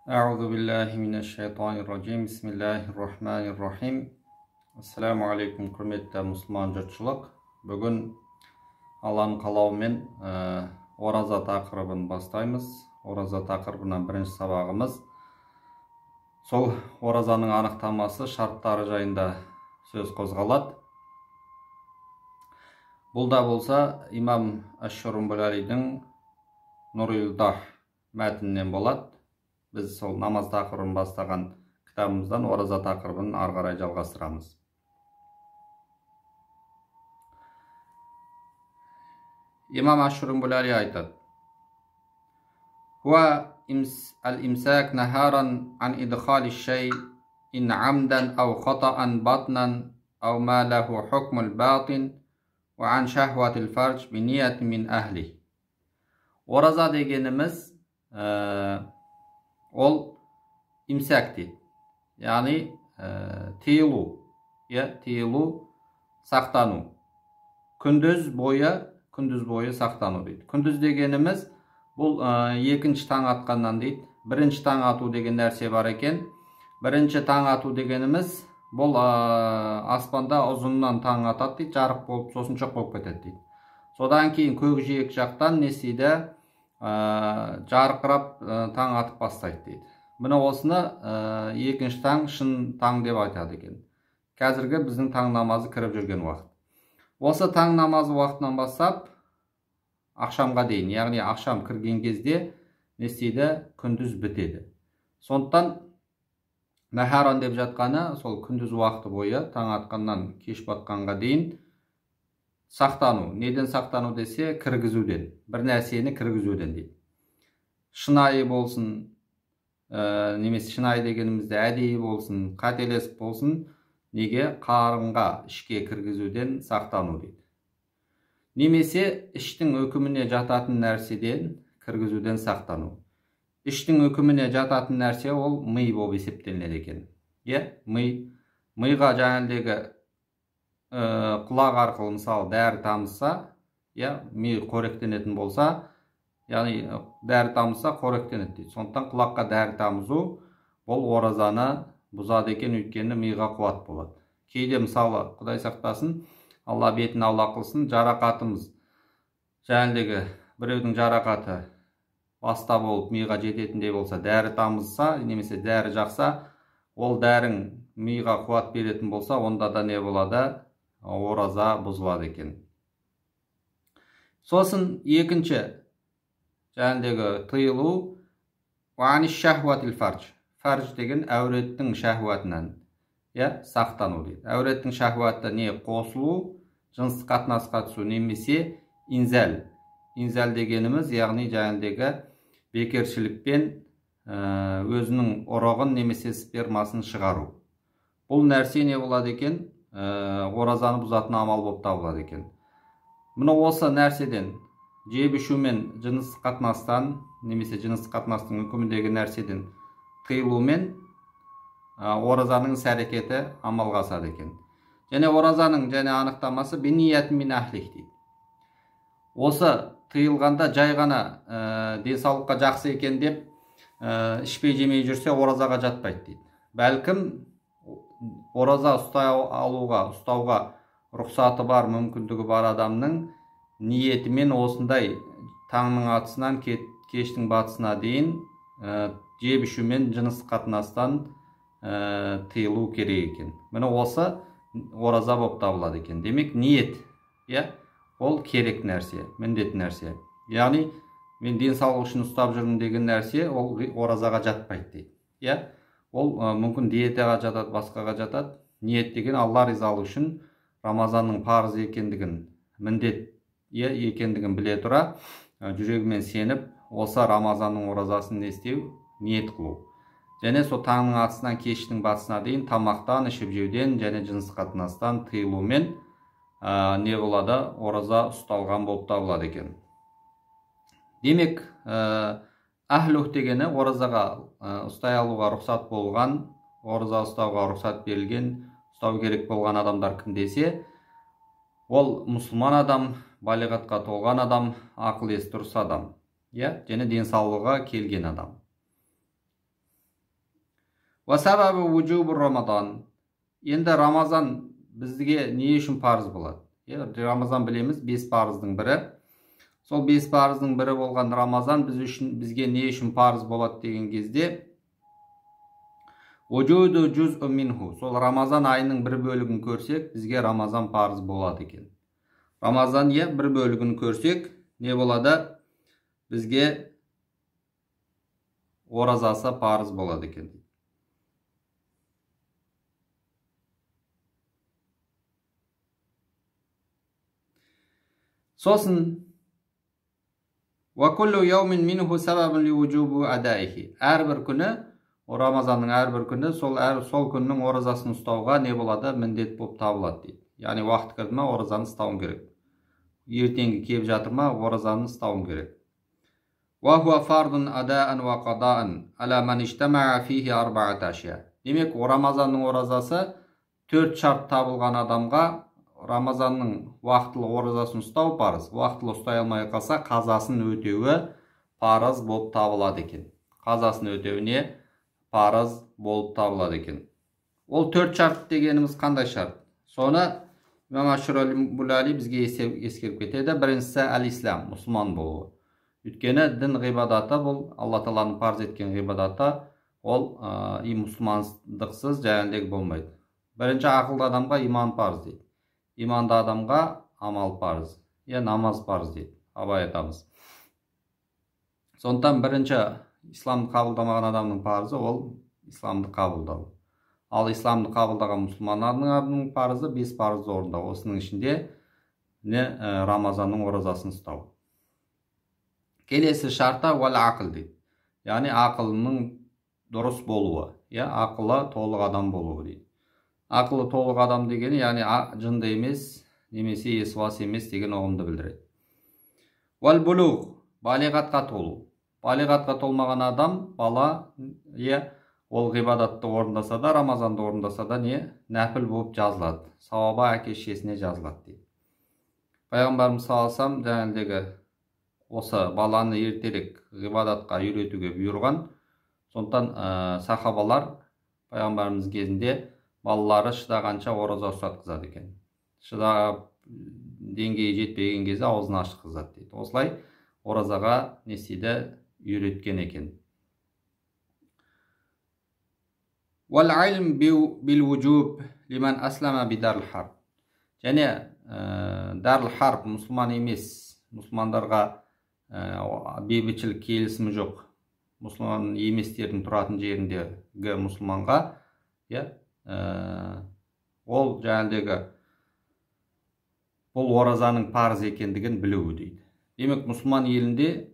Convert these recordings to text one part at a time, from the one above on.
أعوذ بالله من الشيطان الرجيم بسم الله الرحمن الرحيم Ассаламу алейкум, құрметті мұсылман жұртшылық. Бүгін Алланың қалауымен ораза тақырыбын бастаймыз. Ораза тақырыбынан бірінші сабағымыз сол оразаның анықтамасы, шарттары жайында сөз қозғалады. Бұл да болса имам Аш-Шурумбулалидің Нурил-Дах мәтінінен болады. Біз сол намаз тақырыбын бастаған кітабымыздан ораза тақырыбын ары қарай жалғастырамыз. İmam Аш-Шурумбулали айтады: Huwa al-imsak naharan an idkhali shay in amdan aw khata'an batnan aw ma lahu hukmul batin wa an shahwatil farj bi niyat min ahli. Ораза дегенimiz ол imsak дейді. Яғни тыйылу, сақтану. Күндіз бойы сақтану дейді. Күндіз дегеніміз бұл екінші таң атқаннан дейді. Бірінші таң ату деген нәрсе бар екен. Бірінші таң ату дегеніміз бұл аспанда ұзыннан таң атады дейді, жарық болып, сосын жоқ болып кетеді дейді. Содан кейін көкжиек жақтан не істейді? Жарқырап таң атып бастайды дейді. Мына осыны екінші таң, шын таң деп айтады екен. Қазіргі біздің таң намазы кіріп жүрген уақыт. Осы таң намазы уақытынан бастап ақшамға дейін, яғни ақшам кірген кезде не істейді? Күндіз бітеді. Сондықтан нахаран деп жатқаны сол күндіз уақыты бойы, таң атқаннан кеш батқанға дейін сақтану. Неден сақтану десе, кіргізуден, бір нәрсені кіргізуден дейді. Шынайы болсын, немесе шынайы дегенімізде әдейі болсын, қателесіп болсын, неге? Қарынға, ішке кіргізуден сақтану дейді. Немесе іштің үкіміне жататын нәрседен кіргізуден сақтану. Іштің үкіміне жататын нәрсе ол ми болып есептелінеді екен. Миға жаңағыдегі құлақ арқылы мысалы дәрі тамызса, ми қоректенетін болса, яғни дәрі тамызса қоректенеді дейді. Сондықтан құлаққа дәрі тамызу бұл оразаны бұзады екен, өйткені миға қуат болады. Кейде мысалы, Құдай сақтасын, Алла бетін аулақ қылсын, жарақатымыз, жаңағыдегі біреудің жарақаты баста болып миға жететіндей болса, дәрі тамызса, немесе дәрі жақса, ол дәрің миға қуат беретін болса, онда да не болады? Ораза бұзылады екен. Сосын екінші жаңағыдегі тыйылу, уани шахватил фарж. Фарж деген әуреттің шахуатынан сақтану дейді. Әуреттің шахуаты не? Қосылу, жыныстық қатынасқа түсу, немесе инзал. Инзал дегеніміз, яғни жаңағыдегі бекершілікпен өзінің ұрығын немесе спермасын шығару. Бұл нәрсе не болады екен? Оразаны бұзатын амал болып табылады екен. Мына осы нәрседен, жеп ішумен жыныстық қатынастан, немесе жыныстық қатынастың үкіміндегі нәрседен тыйылумен оразаның іс-әрекеті амалға асады екен. Және оразаның анықтамасы беният мин ахлих дейді. Осы тыйылғанда жай ғана денсаулыққа жақсы екен деп ішпей жемей жүрсе оразаға жатпайды дейді. Бәлкім ораза ұстауға рұқсаты бар, мүмкіндігі бар адамның ниетімен осындай таңның атысынан кештің батысына дейін жеп ішумен жыныстық қатынастан тыйылу керек екен. Міне осы ораза болып табылады екен. Демек ниет, ол керек нәрсе, міндет нәрсе. Яғни мен денсаулық үшін ұстап жүрмін деген нәрсе ол оразаға жатпайды дейді. Ол мүмкін диетаға жатады, басқаға жатады. Ниет деген Алла ризалығы үшін Рамазанның парыз екендігін, міндет екендігін біле тұра, жүрегімен сеніп, осы Рамазанның оразасын не істеу? Ниет қылу. Және сол таңның атысынан кештің батысына дейін тамақтан, ішіп жеуден және жыныстық қатынастан тыйылумен не болады? Ораза ұсталған болып табылады екен. Демек, Ахлух дегені оразаға ұстай алуға рұқсат болған, ораза ұстауға рұқсат берілген, ұстау керек болған адамдар кім десе, ол мұсылман адам, балиғатқа толған адам, ақыл есі дұрыс адам, және денсаулығы келген адам. Ва сабабу вуджубу Рамадан. Енді Рамазан бізге не үшін парыз болады? Рамазан білеміз 5 парыздың бірі. Сол 5 парыздың бірі болған Рамазан бізге не үшін парыз болады деген кезде вуджуду жуз'у минху. Сол Рамазан айының бір бөлігін көрсек, бізге Рамазан парыз болады екен. Рамазан бір бөлігін көрсек, не болады? Бізге оразасы парыз болады екен. Сосын وَكُلُّ يَوْمٍ مِنْهُ سَبَبٌ لِوُجُوبُ أَدَائِهِ. Әрбір күні, Рамазанның әрбір күні сол күннің оразасын ұстауға не болады? Міндет болып табылады дейді. Яғни уақыт кірді ма, оразаны ұстауың керек. Ертеңгі келіп жатыр ма, оразаны ұстауың керек. وَهُوَ فَرْضٌ أَدَاءً وَقَضَاءً عَلَى مَنْ اجْتَمَعَ فِيهِ أَرْبَعَةَ أَشْيَاء. Демек, Рамазанның оразасы 4 шарт табылған адамға Рамазанның уақытылы оразасын ұстау парыз. Уақытылы ұстай алмай қалса, қазасын өтеуі парыз болып табылады екен. Қазасын өтеуіне парыз болып табылады екен. Ол 4 шарт дегеніміз қандай шарт? Соны Имам Ашур-әл-Булали бізге ескеріп кетеді. Біріншісі әл-ислам, мұсылман болуы. Өйткені дін ғибадаты бұл, Алла Тағаланың парыз еткен ғибадаты, ол мұсылмандықсыз жәнібек болмайды. Бірінші ақылды адамға иман парыз дейді. Иманды адамға амал парыз, намаз парыз дейді Абай атамыз. Сондықтан бірінші исламды қабылдамаған адамның парызы ол исламды қабылдау. Ал исламды қабылдаған мұсылмандардың парызы 5 парызды орындау. Осының ішінде Рамазанның оразасын ұстау. Келесі шарта уәл ақыл дейді. Яғни ақылының дұрыс болуы, ақылы толық адам болуы дейді. Ақылы толық адам дегені, яғни жынды емес, немесе есуас емес деген ұғымды білдіреді. Уәл булуғ, балиғатқа толу. Балиғатқа толмаған адам, бала, ол ғибадатты орындаса да, Рамазанды орындаса да нәпіл болып жазылады. Сауаба әке-шешесіне жазылады дейді. Пайғамбарымыз саллаллаху жәнедегі осы баланы ертерек ғибадатқа үйретуге бұйырған. Сондықтан сахабалар пайғамбарымыз кезінде балалары шыдағанша ораза ұстатқызады екен. Шыдап деңгейі жетпеген кезде аузын ашқызады дейді. Осылай оразаға несейді үйреткен екен. Вал илм бил вуджуб лиман аслама бидар харб. Және дар харб, мұсылман емес, мұсылмандарға бейбітшілік келісімі жоқ. Мұсылман еместердің тұратын жеріндегі мұсылманға, ол жаңағыдегі бұл оразаның парыз екендігін білуі дейді. Демек, мұсылман елінде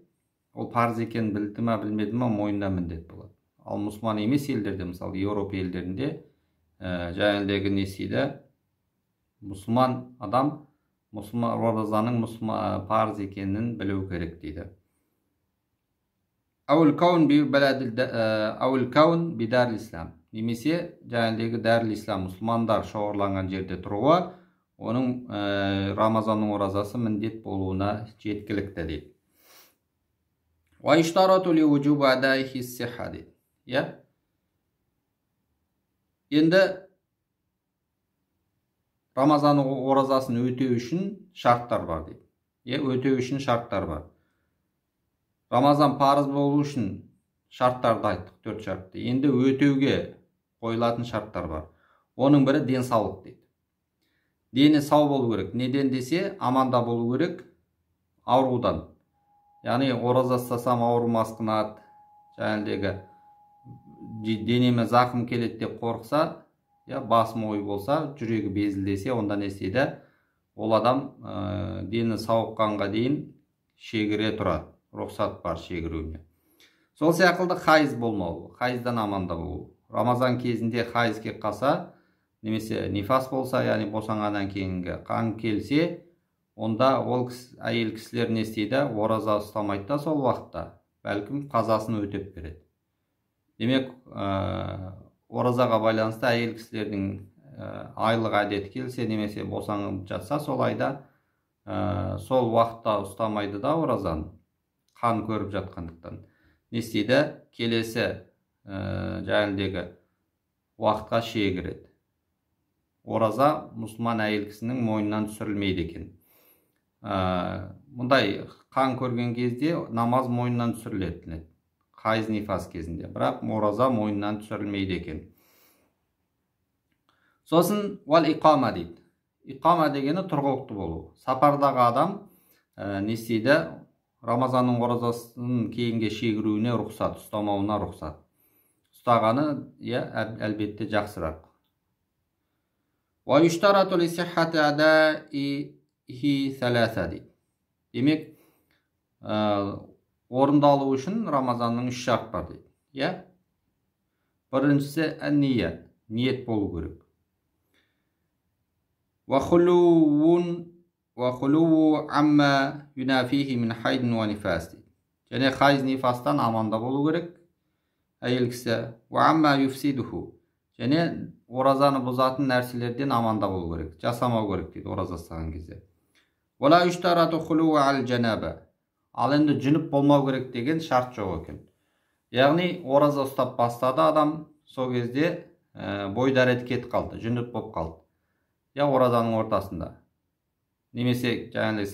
ол парыз екенін білді ма, білмеді ма, мойнында міндет болады. Ал мұсылман емес елдерде, мысалы Еуропа елдерінде жаңағыдегі несейді мұсылман адам оразаның парыз екенін білу керек дейді. Әуіл каун бидар ислам. Немесе жаңағыдегі дәріл ислам, мұсылмандар шоғырланған жерде тұруы, оның Рамазанның оразасы міндет болуына жеткілікті дейді. Ва иштарату ли вуджубу адайхи сихха дейді. Енді Рамазанның оразасын өтеу үшін шарттар бар дейді. Өтеу үшін шарттар бар. Рамазан парыз болу үшін шарттарды айттық, 4 шартты. Енді өтеуге қойылатын шарттар бар. Оның бірі денсаулық дейді. Дені сау болу керек. Неден десе, аманда болу керек аурудан. Яғни ораза ұстасам ауырым асқынады, жаңағыдегі денеме зақым келеді деп қорықса, басым ой болса, жүрегі безілдесе, онда не істейді? Ол адам дені сауыққанға дейін шегіре тұрады. Рұқсат бар шегіруіне. Сол сияқты хайыз болмау, хайыздан аманда болу. Рамазан кезінде хайыз кеп қалса, немесе нифас болса, яғни босанғаннан кейінгі қан келсе, онда ол әйел кісілер не істейді? Ораза ұстамайды да сол уақытта, бәлкім қазасын өтеп береді. Демек, оразаға байланысты әйел кісілердің айлық әдеті келсе, немесе босанып жатса, сол айда сол уақытта ұстамайды да оразаны, қан көріп жатқандықтан. Не істейді? Келесі жаңағыдегі уақытқа шегіреді. Ораза мұсылман әйел кісінің мойнынан түсірілмейді екен. Мұндай қан көрген кезде намаз мойнынан түсіріледі, хайыз нифас кезінде, бірақ ораза мойнынан түсірілмейді екен. Сосын уал иқама дейді. Иқама дегені тұрғылықты болу. Сапардағы адам не істейді? Рамазанның оразасын кейінге шегіруіне рұқсат, ұстамауына рұқсат. Ұстағаны әлбетте жақсырақ. Ва юштарату ли сиххати адаихи саласа дейді. Демек, орындалу үшін Рамазанның 3 шарт бар дейді. Біріншісі ниет болу керек. Ва хулуу амма юнафихи мин хайдин ва нифас дейді. Және хайыз нифастан аманда болу керек әйел кісі. Ва амма юфсидуху. Және оразаны бұзатын нәрселерден аманда болу керек, жасамау керек дейді ораза ұстаған кезде. Вала юштарату хулуу ал жанаба. Ал енді жүніп болмау керек деген шарт жоқ екен. Яғни ораза ұстап бастады адам, сол кезде бойдары кетіп қалды, жүніп болып қалды. Оразаның ортасында. Немесе жаңағыдай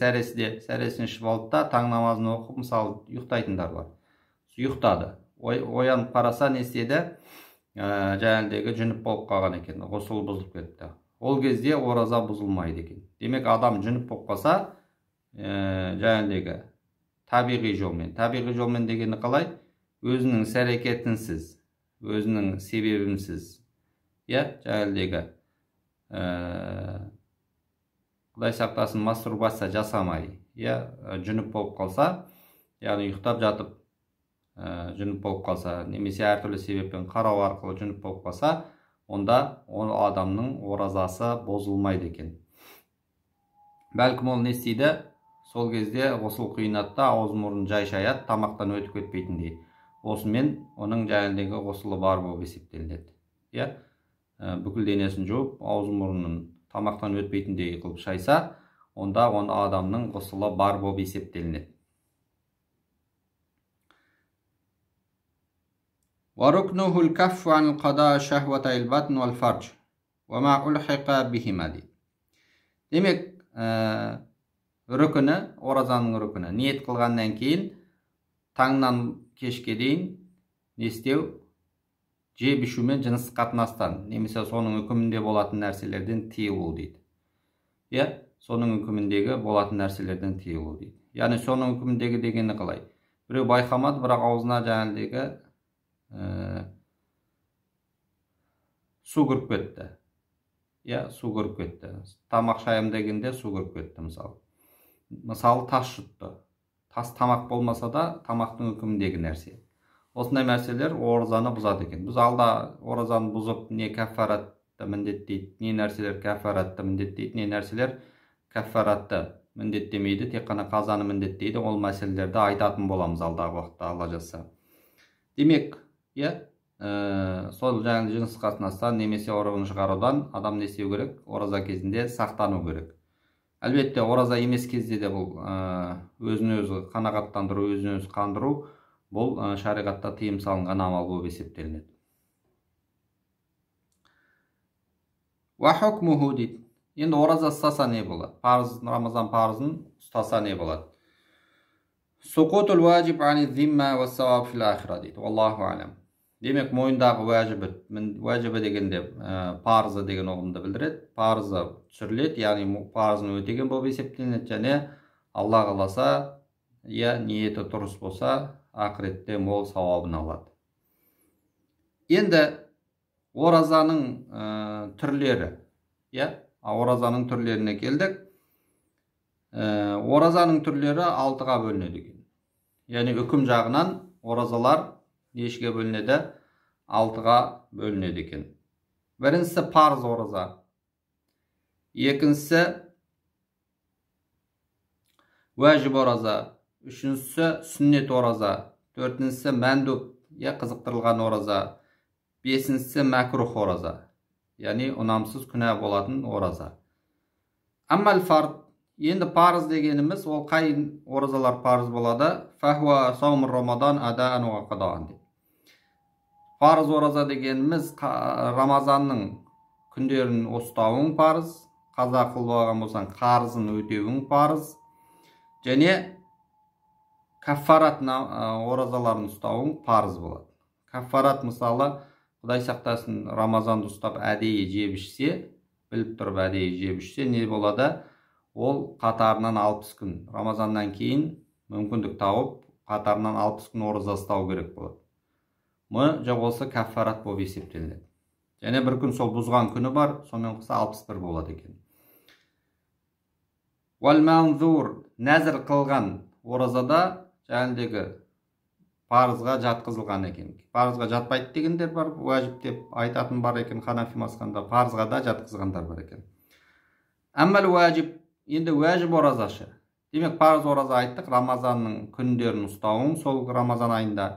сәресін ішіп алды да, таң намазын оқып, мысалы, ұйықтайтындар бар. Ұйықтады. Оянып қараса не істеді? Жаңағыдегі жүніп болып қалған екен, ғұсылы бұзылып кетті. Ол кезде ораза бұзылмайды екен. Демек, адам жүніп болып қалса, жаңағыдегі табиғи жолмен дегені қалай? Өзінің іс-әрекетінсіз, өзінің себебінсіз, жаңағыдегі Құдай сақтасын, мастурбация жасамай, жүніп болып қалса, яғни ұйықтап жатып жүніп болып қалса, немесе әртүрлі себеппен қарау арқылы жүніп болып қалса, онда ол адамның оразасы бұзылмайды екен. Бәлкім ол не істейді? Сол кезде ғұсыл құйынады да, ауыз мұрнын жай шаяды, тамақтан өтіп кетпейтіндей. Осымен оның жаңағыдегі ғұсылы бар болып есептелінеді. Бүкіл денесін жуып, ауыз мұрнын тамақтан өтпейтіндей қылып шайса, онда адамның ғұсылы бар болып есептелінеді. وَرُكْنُهُ الْكَفُّ عَنِ الْقَضَاءِ شَهْوَةَ الْبَطْنِ وَالْفَرْجِ وَمَا أُلْحِقَ بِهِمَا дейді. Демек, рүкіні, оразаның рүкіні, ниет қылғаннан кейін таңнан кешке дейін не істеу? Жеп ішу мен жыныс қатынастан, немесе соның үкімінде болатын нәрселерден тыйылу дейді. Соның үкіміндегі болатын нәрселерден тыйылу дейді. Яғни соның үкіміндегі дегені қалай? Біреу байқамады, бірақ аузына жаңағыдегі су кіріп кетті. Су кіріп кетті. Тамақ шайым дегенде су кіріп кетті, мысалы. Мысалы, тас жұтты. Тас тамақ болмаса да, тамақтың үкіміндегі нәрсе. Осындай нәрселер оразаны бұзады екен. Біз алда оразаны бұзып, не кәффаратты міндеттейді, не нәрселер кәффаратты міндеттейді, не нәрселер кәффаратты міндеттемейді, тек қана қазаны міндеттейді. Ол мәселелерді айтатын боламыз алдағы уақытта, Алла жазса. Демек, сол жаңағы жыныс қатынастан немесе ұрығын шығарудан адам не істеу керек? Ораза кезінде сақтану керек. Әлбетте, ораза емес кезде де бұл өзін-өзі қанағаттандыру, өзін-өзі қандыру, бұл шариғатта тыйым салынған амал болып есептелінеді. Ва хукмуху дейді. Енді ораза ұстаса не болады? Рамазан парызын ұстаса не болады? Суқутул важиб ани зимма ва сауаб фил ахира дейді. Аллаху алям. Демек, мойындағы уәжібі дегенде парызы деген ұғымды білдіреді. Парызы түсіріледі, яғни парызын өтеген болып есептелінеді, және Алла қаласа, ниеті дұрыс болса, ақыретте мол сауабын алады. Енді оразаның түрлері, оразаның түрлеріне келдік. Оразаның түрлері 6-ға бөлінеді екен. Яғни үкім жағынан оразалар нешеге бөлінеді? 6-ға бөлінеді екен. Біріншісі парыз ораза. Екіншісі уәжіп ораза. Үшіншісі сүннет ораза. Төртіншісі мәндуб, қызықтырылған ораза. Бесіншісі мәкрух ораза. Яғни ұнамсыз күнә болатын ораза. Аммал фард. Енді парыз дегеніміз, ол қай оразалар парыз болады? Фахуа саумур рамадан адаан уа қадаан дейді. Парыз ораза дегенimiz Рамазанның күндерін ұстауың парыз, қаза қылып алған болсаң қарызын өтеуің парыз, және каффарат оразаларын ұстауың парыз болады. Каффарат мысалы, Құдай сақтасын, Рамазанды ұстап әдейі жеп ішсе, біліп тұрып әдейі жеп ішсе, не болады? Ол қатарынан 60 күн, Рамазаннан кейін мүмкіндік тауып, қатарынан 60 күн ораза ұстау керек болады. Жоқ болса каффарат болып есептелінеді. Және бір күн сол бұзған күні бар, сонымен қоса 61 болады екен. Уәл-мәнзур, нәзір қылған оразада жәндегі парызға жатқызылған екен. Парызға жатпайды дегендер бар, уәжіп деп айтатын бар екен, Ханафи мазхабында, парызға да жатқызғандар бар екен. Әммәл уәжіп, енді уәжіп оразашы. Демек, парыз ораза айттық, Рамазанның күндерін ұстауың, сол Рамазан айында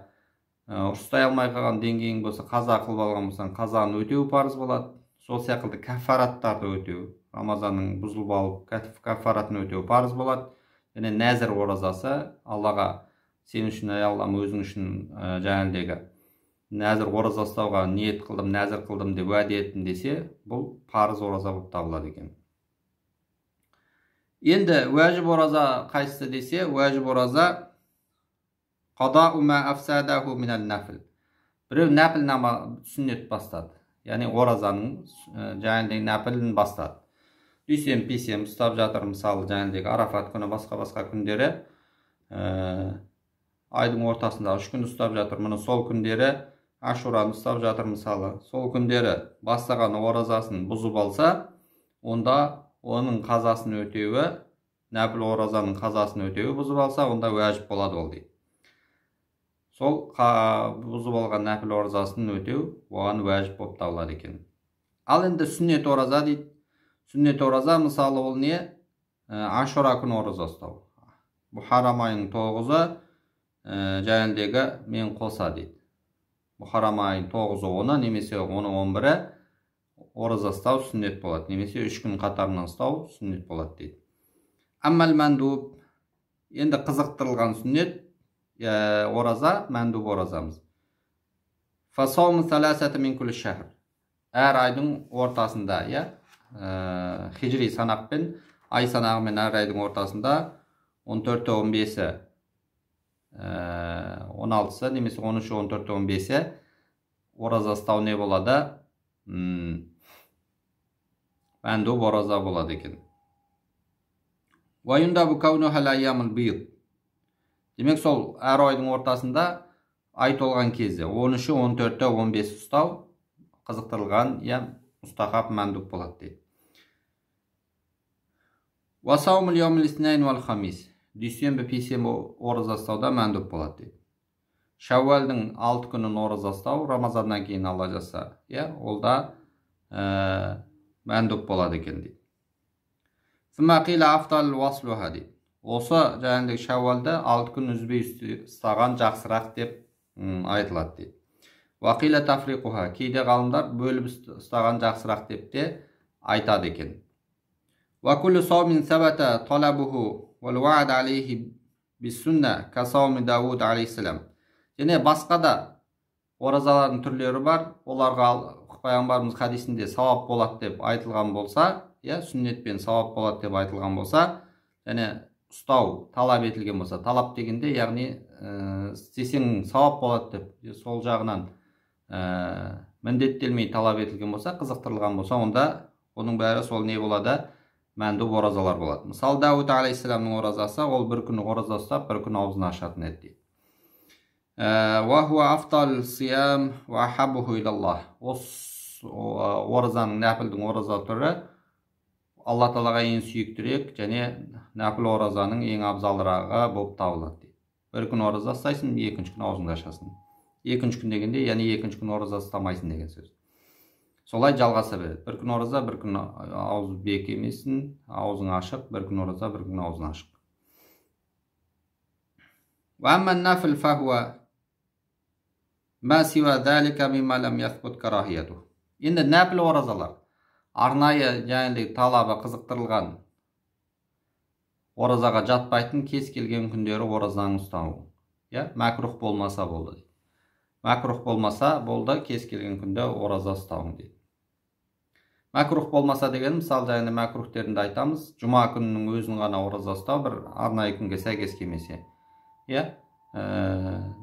ұстай алмай қалған деңгейің болса, қаза қылып алған болсаң, қазаны өтеу парыз болады. Сол сияқты каффараттарды өтеу, Рамазанның бұзылып алып, каффаратын өтеу парыз болады. Және нәзір оразасы, Аллаға сен үшін, Аллам өзің үшін жәніндегі нәзір ораза ұстауға ниет қылдым, нәзір қылдым деп уәде еттім десе, бұл парыз ораза болып табылады екен. Енді уәжіп ораза қайсысы десе, уәжіп ораза қадау ма афсадаху минал нафл. Біреу нәпіл сүннет бастады. Яғни оразаның жәніндегі нәпілін бастады. Дүйсен, песен ұстап жатыр, мысалы жәніндегі Арафат күні, басқа күндері айдың ортасында 3 күн ұстап жатыр. Мұны сол күндері Ашураны ұстап жатыр, мысалы. Сол күндері бастаған оразасын бұзып алса, онда оның қазасын өтеуі, нәпіл оразаның қазасын өтеуі бұзып алса, онда уәжіп болады ол дейді. Сол бұзып алған нәпіл оразасын өтеу, оған уәжіп болып табылады екен. Ал енді сүннет ораза дейді. Сүннет ораза мысалы ол не? Ашура күні ораза ұстау. Мұхаррам айының 9-ы жәніндегі мен қоса дейді. Мұхаррам айының 9-ы 10-ы, немесе 10-ы 11-і ораза ұстау сүннет болады. Немесе 3 күн қатарынан ұстау сүннет болады дейді. Әммәл мәндуб, енді қызықтырылған сүннет ораза, мәндуб оразамыз. Фасауму саласата мин кулли шахр. Әр айдың ортасында, хижри санақпен, ай санағымен әр айдың ортасында 14-і, 15-і, 16-сы, немесе 13-і, 14-і, 15-і ораза ұстау не болады? Мәндуб ораза болады екен. Вайундабу каунуха лайямул бийд. Демек, сол әр айдың ортасында ай толған кезде 13-і, 14-і, 15-і ұстау қызықтырылған, мұстахаб мәндуб болады дейді. Васаумул яумил иснаин вал хамис. Дүйсенбі, пейсенбі ораза ұстауда мәндуб болады дейді. Шәуәлдің 6 күнін ораза ұстау, Рамазаннан кейін Алла жаса, ол да мәндуб болады екен дейді. Фимақила афтал васлуха дейді. Осы жәніндегі шәуалды 6 күн үзбей ұстаған жақсырақ деп айтылады дейді. Вақила тафриқуха, кейде ғалымдар бөліп ұстаған жақсырақ деп те айтады екен. Вакулу саумин сабата талабуху вал ва'д алейхи биссунна ка сауми Дауд алейхиссалам. Және басқа да оразалардың түрлері бар, оларға пайғамбарымыз хадисінде сауап болады деп айтылған болса, сүннетпен сауап болады деп айтылған болса, және ұстау талап етілген болса, талап дегенде, яғни істесең сауап болады деп, сол жағынан міндеттелмей талап етілген болса, қызықтырылған болса, онда оның бәрі сол не болады? Мәндуб оразалар болады. Мысалы, Дауд алейхиссаламның оразасы, ол бір күн ораза ұстап, бір күн аузын ашатын еді дейді. Ва хуа афтал сиям ва ахаббуху илаллах. Осы оразаның, нәпілдің ораза түрі Алла Тағалаға ең сүйіктірек, және нәпіл оразаның ең абзалырағы болып табылады дейді. Бір күн ораза ұстайсың, екінші күн аузыңды ашасың. Екінші күн дегенде, яғни екінші күн ораза ұстамайсың деген сөз. Солай жалғаса береді. Bir күн ораза, bir күн ауыз бекемесін, аузың ашық, bir күн ораза, bir күн аузың ашық. Ва амман нафл фахуа ма сива залика мимма лам ясбут карахияту. Енді нәпіл оразалар, арнайы жәніндегі талабы қызықтырылған оразаға жатпайтын кез келген күндері оразаны ұстау. Мәкрух болмаса болды. Макрух болмаса, болды, кез келген күнде ораза ұстауың дейді. Макрух болмаса деген, мысалы жаңағы макрухтерінде айтамыз, жұма күнінің өзін ғана ораза ұстау бір арнайы күнге сәйкес келмесе.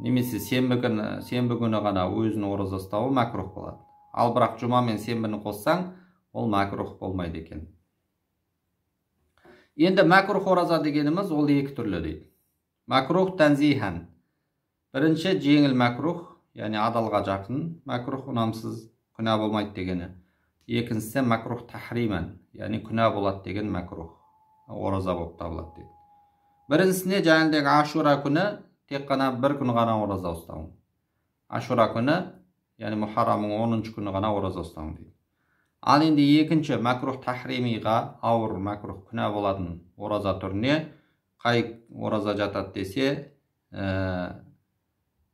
Немесе сенбі күні ғана өзін ораза ұстауы макрух болады. Ал бірақ жұма мен сенбіні қоссаң, ол макрух болмайды екен. Енді макрух ораза дегеніміз ол екі түрлі дейді. Макрух тәнзихан. Бірінші жеңіл макрух, яғни адалға жақын макрух, ұнамсыз, күнә болмайды дегені. Екіншісі макрух тахриман, яғни күнә болады деген макрух, ораза болып табылады дейді. Біріншісіне жаңағыдегі ашура күні тек қана бір күн ғана ораза ұстауың. Ашура күні, яғни Мухаррамның 10-шы күні ғана ораза ұстауың дейді. Ал енді екінші макрух тахримиға, ауыр макрух күнә болатын ораза түріне қай ораза жатады десе,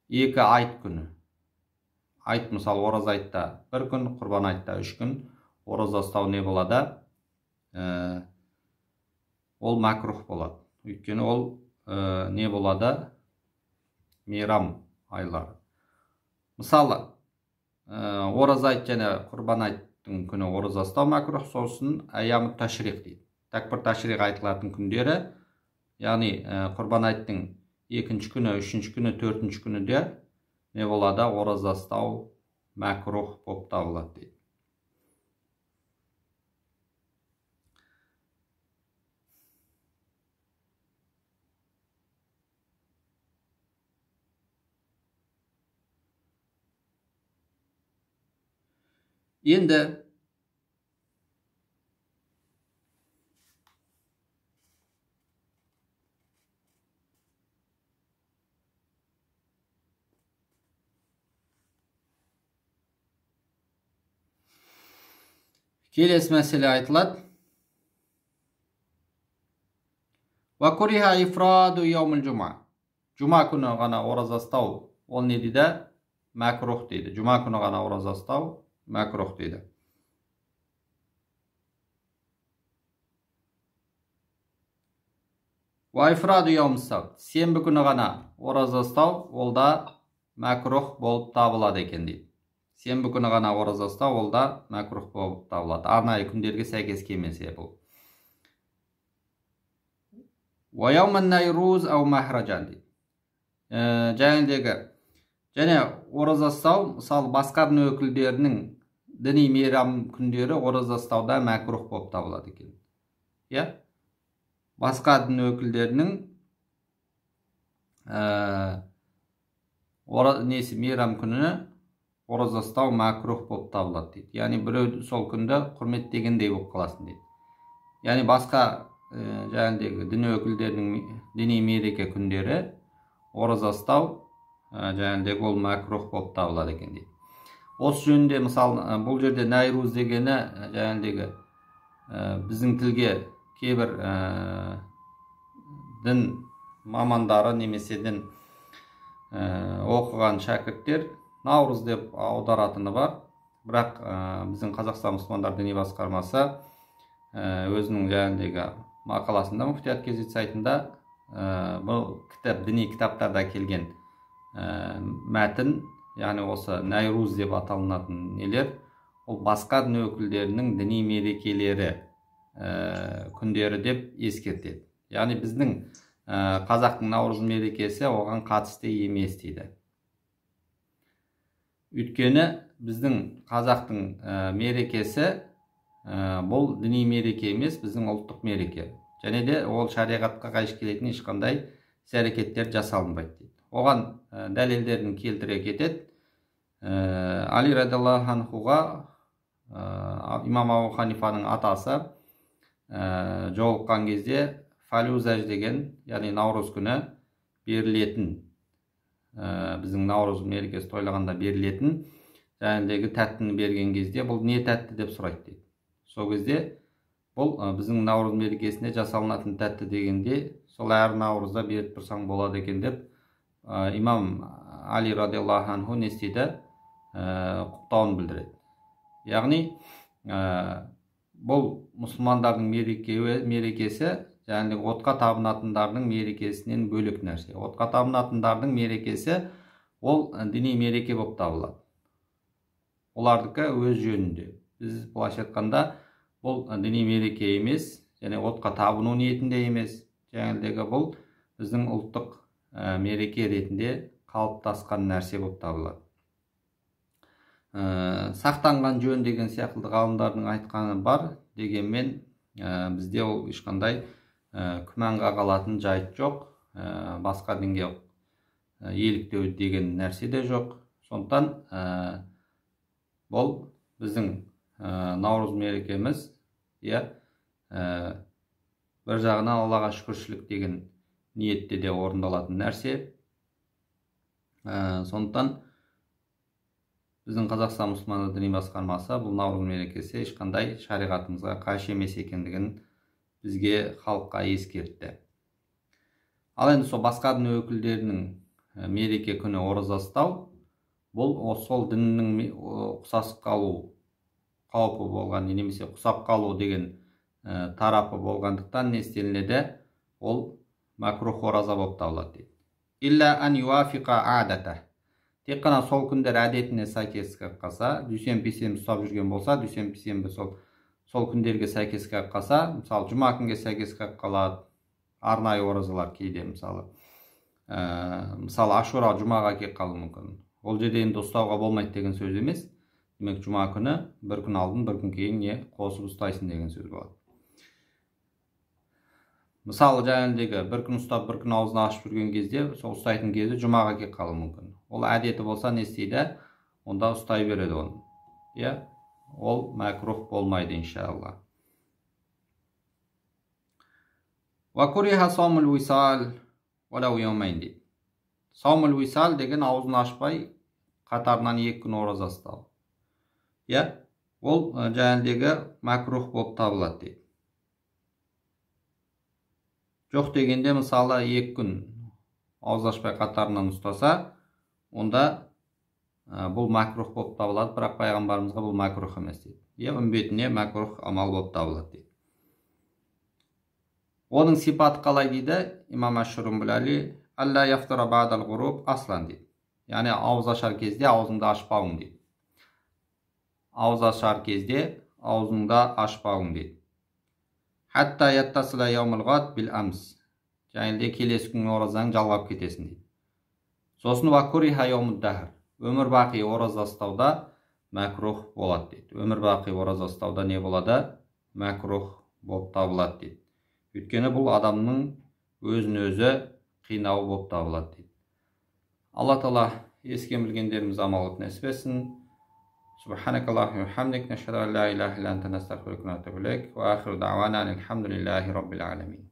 екі айт күні. Айт, мысалы, ораза айтта 1 күн, құрбан айтта 3 күн ораза ұстау не болады? Ол макрух болады. Өйткені ол не болады? Мейрам айлары. Мысалы, ораза айт және құрбан айттың күні ораза ұстау макрух, сосын аямут ташриқ дейді. Такбир ташриқ айтылатын күндері, яғни құрбан айттың 2-ші күні, 3-ші күні, 4-ші күніде не болады? Ораза ұстау макрух болып табылады дейді. Енді келесі мәселе айтылады. Ва куриха ифраду яумул жума. Жұма күні ғана ораза ұстау, ол не дейді? Макрух дейді. Жұма күні ғана ораза ұстау макрух дейді. Ва ифраду яумул сабт. Сенбі күні ғана ораза ұстау, ол да макрух болып табылады екен дейді. Сенбі күні ғана ораза ұстау, ол да макрух болып табылады. Арнайы күндерге сәйкес келмесе бұл. Ва яумун найруз ау махраджан дейді. Және ораза ұстау, мысалы, басқа дін өкілдерінің діни мейрам күндері ораза ұстауда макрух болып табылады екен. Басқа дін өкілдерінің мейрам күні ораза ұстау макрух болып табылады дейді. Яғни біреу сол күнді құрметтегендей болып қаласын дейді. Яғни басқа жаңағыдегі дін өкілдерінің діни мереке күндері ораза ұстау жаңағыдегі ол макрух болып табылады екен дейді. Осы жөнінде, мысалы, бұл жерде найруз дегені жаңағыдегі біздің тілге кейбір дін мамандары немесе дін оқыған шәкірттер Наурыз деп аударатыны бар. Бірақ біздің Қазақстан мұсылмандар діни басқармасы өзінің жаңағыдегі мақаласында, Муфтият Кезет сайтында бұл діни кітаптарда келген мәтін, яғни осы найруз деп аталынатын нелер, ол басқа дін өкілдерінің діни мерекелері күндері деп ескертеді. Яғни біздің қазақтың Наурыз мерекесі оған қатысты емес дейді. Өйткені біздің қазақтың мерекесі бұл діни мереке емес, біздің ұлттық мереке. Және де ол шариғатқа қайшы келетін ешқандай іс-әрекеттер жасалынбайды дейді. Оған дәлелдерін келтіре кетеді. Али радиаллаху анхуға имам Абу Ханифаның атасы жолыққан кезде фалюзаж деген, яғни Наурыз күні берілетін, біздің Наурыз мерекесі тойлағанда берілетін жаңағыдегі тәттіні берген кезде, бұл не тәтті деп сұрайды дейді. Сол кезде бұл біздің Наурыз мерекесіне жасалынатын тәтті дегенде, сол әр Наурызда беріп тұрсаң болады екен деп, имам Али радиаллаху анху не істейді? Құптауын білдіреді. Яғни бұл мұсылмандардың мерекесі, жаңағы отқа табынатындардың мерекесінен бөлек нәрсе. Отқа табынатындардың мерекесі ол діни мереке болып табылады. Олардікі өз жөнінде. Біз былайша айтқанда бұл діни мереке емес, және отқа табыну ниетінде емес. Жаңағыдегі бұл біздің ұлттық мереке ретінде қалыптасқан нәрсе болып табылады. Сақтанған жөн деген сияқты ғалымдардың айтқаны бар, дегенмен бізде ол ешқандай күмәнға қалатын жайт жоқ. Басқа дінге еліктеу деген нәрсе де жоқ. Сондықтан бұл біздің Наурыз мерекеміз, бір жағынан Аллаға шүкіршілік деген ниетте де орындалатын нәрсе. Сондықтан біздің Қазақстан мұсылмандар діни басқармасы бұл Наурыз мерекесі ешқандай шариғатымызға қайшы емес екендігін бізге, халыққа ескертті. Ал енді сол басқа дін өкілдерінің мереке күні ораза ұстау, бұл сол діннің ұқсасып қалу қаупі болған, немесе ұқсап қалу деген тарапы болғандықтан не істелінеді? Ол макрух ораза болып табылады дейді. Илля ан юафиқа адата. Тек қана сол күндер әдетіне сәйкес келіп қалса, дүйсенбі ұстап жүрген болса, дүйсенбі сол күндерге сәйкес келіп қалса, мысалы жұма күнге сәйкес келіп қалады, арнайы оразалар кейде мысалы ашура жұмаға келіп қалуы мүмкін. Ол жерде енді ұстауға болмайды деген сөз емес. Демек жұма күні бір күн алдын, бір күн кейін не қосып ұстайсың деген сөз болады. Мысалы жаңағыдегі бір күн ұстап, бір күн аузын ашып жүрген кезде, сол ұстайтын кезде жұмаға келіп қалуы мүмкін. Ол әдеті болса не істейді? Онда ұстай береді оны. Ол мәкрух болмайды иншалла. Ва куриха саумул висал валау яумайн дейді. Саумул висал деген аузын ашпай қатарынан 2 күн ораза ұстау. Ол жаңағыдегі мәкрух болып табылады дейді. Жоқ дегенде мысалы 2 күн ауыз ашпай қатарынан ұстаса, онда бұл макрух болып табылады, бірақ пайғамбарымызға бұл макрух емес дейді. Үмбетіне макрух амал болып табылады дейді. Оның сипаты қалай дейді? Имам Аш-Шурумбули алла яфтара ба'дал ғуруб аслан дейді. Яғни ауыз ашар кезде аузыңды ашпауың дейді. Ауыз ашар кезде аузыңды ашпауың дейді. Хатта яттасила яумул ғад бил амс. Және келесі күн оразаң жалғап кетесің дейді. Сосын ва куриха яумуд дахр. Өмір бақи ораза ұстауда мәкрух болады дейді. Өмір бақи ораза ұстауда не болады? Мәкрух болып табылады дейді. Өйткені бұл адамның өзін өзі қинауы болып табылады дейді. Алла Тағала ескен білгендеріміз амал қылып нәсіп етсін. Субханакаллахумма ва бихамдик, нашһadu ан ла илаха илля анта, настағфирука ва натубу илейк, ва ахиру дъавана анил хамдулиллахи раббил аламин.